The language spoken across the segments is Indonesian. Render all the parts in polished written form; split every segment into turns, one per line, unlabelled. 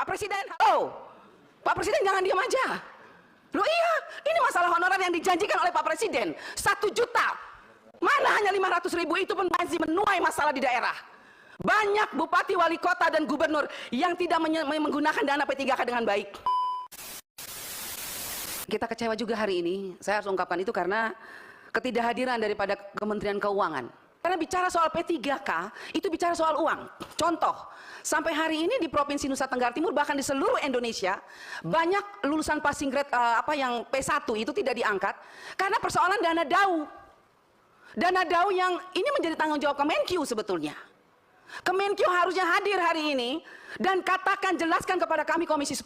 Presiden, halo. Pak Presiden jangan diam aja. Loh iya, ini masalah honorer yang dijanjikan oleh Pak Presiden 1 juta. Mana hanya 500.000, itu pun masih menuai masalah di daerah. Banyak bupati, wali kota, dan gubernur yang tidak menggunakan dana P3K dengan baik. Kita kecewa juga hari ini, saya harus ungkapkan itu karena ketidakhadiran daripada Kementerian Keuangan. Karena bicara soal P3K, itu bicara soal uang. Contoh, sampai hari ini di Provinsi Nusa Tenggara Timur, bahkan di seluruh Indonesia, banyak lulusan passing grade yang P1 itu tidak diangkat karena persoalan dana DAU. Dana DAU yang ini menjadi tanggung jawab Kemenkyu sebetulnya. Kemenkyu harusnya hadir hari ini dan jelaskan kepada kami Komisi 10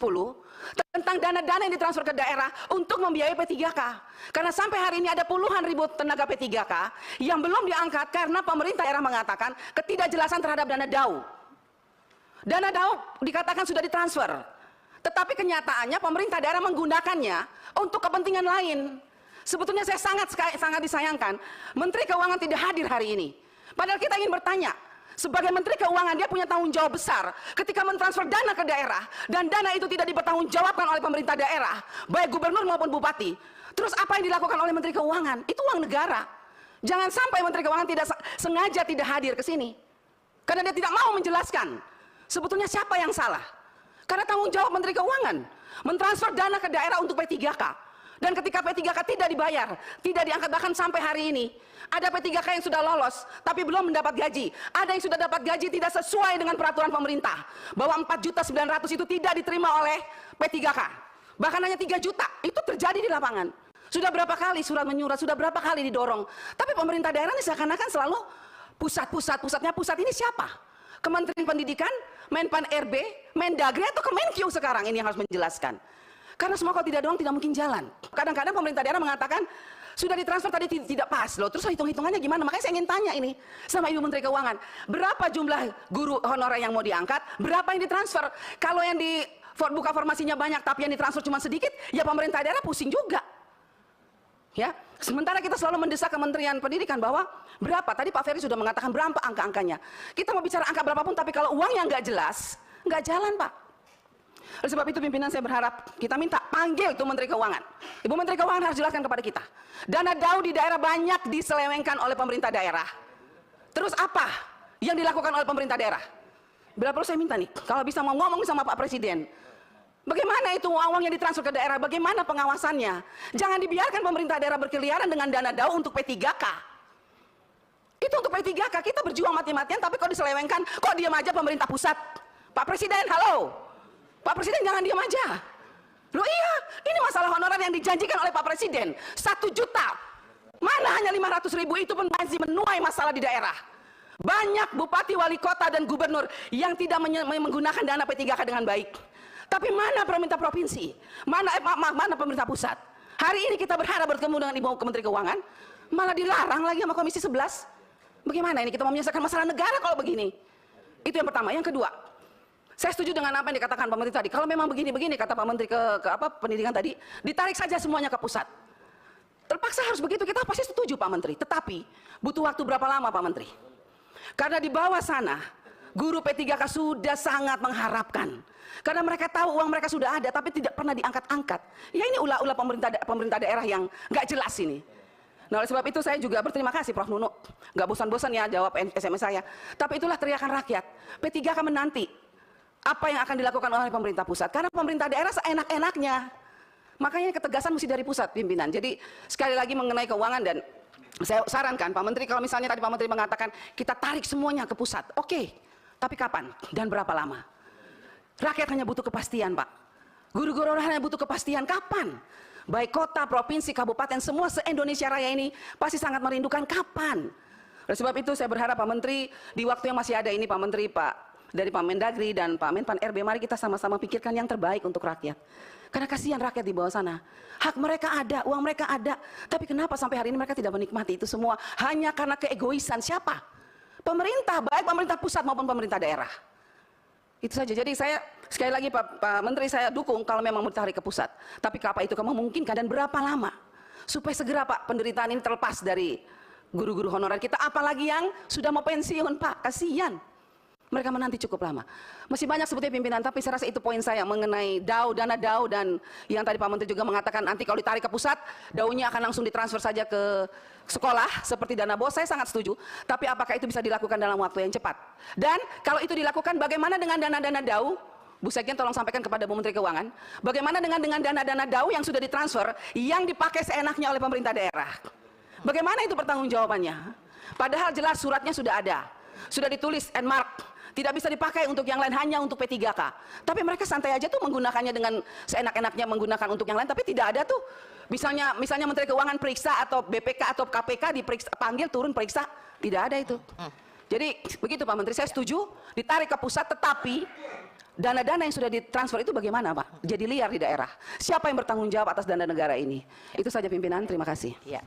tentang dana-dana yang ditransfer ke daerah untuk membiayai P3K. Karena sampai hari ini ada puluhan ribu tenaga P3K yang belum diangkat karena pemerintah daerah mengatakan ketidakjelasan terhadap dana DAU. Dana DAU dikatakan sudah ditransfer, tetapi kenyataannya pemerintah daerah menggunakannya untuk kepentingan lain. Sebetulnya saya sangat disayangkan Menteri Keuangan tidak hadir hari ini. Padahal kita ingin bertanya, sebagai Menteri Keuangan dia punya tanggung jawab besar ketika mentransfer dana ke daerah dan dana itu tidak dipertanggungjawabkan oleh pemerintah daerah, baik gubernur maupun bupati. Terus apa yang dilakukan oleh Menteri Keuangan? Itu uang negara. Jangan sampai Menteri Keuangan tidak sengaja tidak hadir ke sini karena dia tidak mau menjelaskan sebetulnya siapa yang salah. Karena tanggung jawab Menteri Keuangan mentransfer dana ke daerah untuk P3K. Dan ketika P3K tidak dibayar, tidak diangkat, bahkan sampai hari ini ada P3K yang sudah lolos tapi belum mendapat gaji. Ada yang sudah dapat gaji tidak sesuai dengan peraturan pemerintah bahwa 4.900.000 itu tidak diterima oleh P3K. Bahkan hanya 3 juta. Itu terjadi di lapangan. Sudah berapa kali surat menyurat, sudah berapa kali didorong. Tapi pemerintah daerah ini seakan-akan selalu pusatnya pusat ini siapa? Kementerian Pendidikan, Menpan RB, Mendagri, atau Kemenkyu sekarang ini yang harus menjelaskan. Karena semua kalau tidak doang tidak mungkin jalan. Kadang-kadang pemerintah daerah mengatakan sudah ditransfer tadi tidak pas loh. Terus hitung-hitungannya gimana? Makanya saya ingin tanya ini sama Ibu Menteri Keuangan. Berapa jumlah guru honorer yang mau diangkat? Berapa yang ditransfer? Kalau yang buka formasinya banyak tapi yang ditransfer cuma sedikit, ya pemerintah daerah pusing juga. Ya, sementara kita selalu mendesak Kementerian Pendidikan bahwa berapa? Tadi Pak Ferry sudah mengatakan berapa angka-angkanya. Kita mau bicara angka berapapun, tapi kalau uangnya nggak jelas, nggak jalan, Pak. Oleh sebab itu pimpinan saya berharap kita minta panggil tuh Menteri Keuangan. Ibu Menteri Keuangan harus jelaskan kepada kita. Dana DAU di daerah banyak diselewengkan oleh pemerintah daerah. Terus apa yang dilakukan oleh pemerintah daerah? Bila perlu saya minta nih, kalau bisa mau ngomong sama Pak Presiden, bagaimana itu uang yang ditransfer ke daerah, bagaimana pengawasannya? Jangan dibiarkan pemerintah daerah berkeliaran dengan dana DAU untuk P3K. Itu untuk P3K, kita berjuang mati-matian tapi kok diselewengkan, kok diam aja pemerintah pusat. Pak Presiden, halo. Pak Presiden jangan diam aja. Loh iya, ini masalah honorer yang dijanjikan oleh Pak Presiden 1 juta. Mana hanya 500.000, itu pun masih menuai masalah di daerah. Banyak bupati, wali kota, dan gubernur yang tidak menggunakan dana P3K dengan baik. Tapi mana pemerintah provinsi? Mana pemerintah pusat? Hari ini kita berharap bertemu dengan Ibu Menteri Keuangan, malah dilarang lagi sama Komisi 11. Bagaimana ini kita mau menyelesaikan masalah negara kalau begini? Itu yang pertama. Yang kedua, saya setuju dengan apa yang dikatakan Pak Menteri tadi. Kalau memang begini-begini, kata Pak Menteri ke pendidikan tadi, ditarik saja semuanya ke pusat. Terpaksa harus begitu, kita pasti setuju Pak Menteri. Tetapi butuh waktu berapa lama Pak Menteri? Karena di bawah sana guru P3K sudah sangat mengharapkan. Karena mereka tahu uang mereka sudah ada tapi tidak pernah diangkat-angkat. Ya ini ulah-ulah pemerintah daerah yang nggak jelas ini. Nah oleh sebab itu saya juga berterima kasih Prof. Nunu. Nggak bosan-bosan ya jawab SMS saya. Tapi itulah teriakan rakyat. P3K menanti apa yang akan dilakukan oleh pemerintah pusat. Karena pemerintah daerah seenak-enaknya. Makanya ketegasan mesti dari pusat pimpinan. Jadi sekali lagi mengenai keuangan, dan saya sarankan Pak Menteri, kalau misalnya tadi Pak Menteri mengatakan kita tarik semuanya ke pusat. Oke, tapi kapan dan berapa lama? Rakyat hanya butuh kepastian Pak. Guru-guru hanya butuh kepastian kapan. Baik kota, provinsi, kabupaten, semua se-Indonesia Raya ini pasti sangat merindukan kapan. Oleh sebab itu saya berharap Pak Menteri di waktu yang masih ada ini, Pak Menteri, dari Pak Mendagri dan Pak Menpan RB, mari kita sama-sama pikirkan yang terbaik untuk rakyat. Karena kasihan rakyat di bawah sana. Hak mereka ada, uang mereka ada. Tapi kenapa sampai hari ini mereka tidak menikmati itu semua? Hanya karena keegoisan siapa? Pemerintah, baik pemerintah pusat maupun pemerintah daerah. Itu saja. Jadi saya sekali lagi Pak Menteri, saya dukung kalau memang mau ditarik ke pusat. Tapi kapan itu kamu memungkinkan dan berapa lama? Supaya segera Pak penderitaan ini terlepas dari guru-guru honorer kita. Apalagi yang sudah mau pensiun Pak, kasihan. Mereka menanti cukup lama. Masih banyak sebetulnya pimpinan, tapi saya rasa itu poin saya mengenai dana DAU, dan yang tadi Pak Menteri juga mengatakan nanti kalau ditarik ke pusat, DAU-nya akan langsung ditransfer saja ke sekolah seperti dana BOS. Saya sangat setuju. Tapi apakah itu bisa dilakukan dalam waktu yang cepat? Dan kalau itu dilakukan, bagaimana dengan dana-dana DAU? Bu Sekjen tolong sampaikan kepada Bu Menteri Keuangan, bagaimana dengan dana-dana DAU yang sudah ditransfer, yang dipakai seenaknya oleh pemerintah daerah? Bagaimana itu pertanggungjawabannya? Padahal jelas suratnya sudah ada, sudah ditulis and mark. Tidak bisa dipakai untuk yang lain, hanya untuk P3K. Tapi mereka santai aja tuh menggunakannya dengan seenak-enaknya, menggunakan untuk yang lain, tapi tidak ada tuh. Misalnya Menteri Keuangan periksa, atau BPK atau KPK diperiksa, panggil turun periksa, tidak ada itu. Jadi begitu Pak Menteri, saya setuju ditarik ke pusat, tetapi dana-dana yang sudah ditransfer itu bagaimana Pak? Jadi liar di daerah. Siapa yang bertanggung jawab atas dana negara ini? Itu saja pimpinan, terima kasih.
Ya.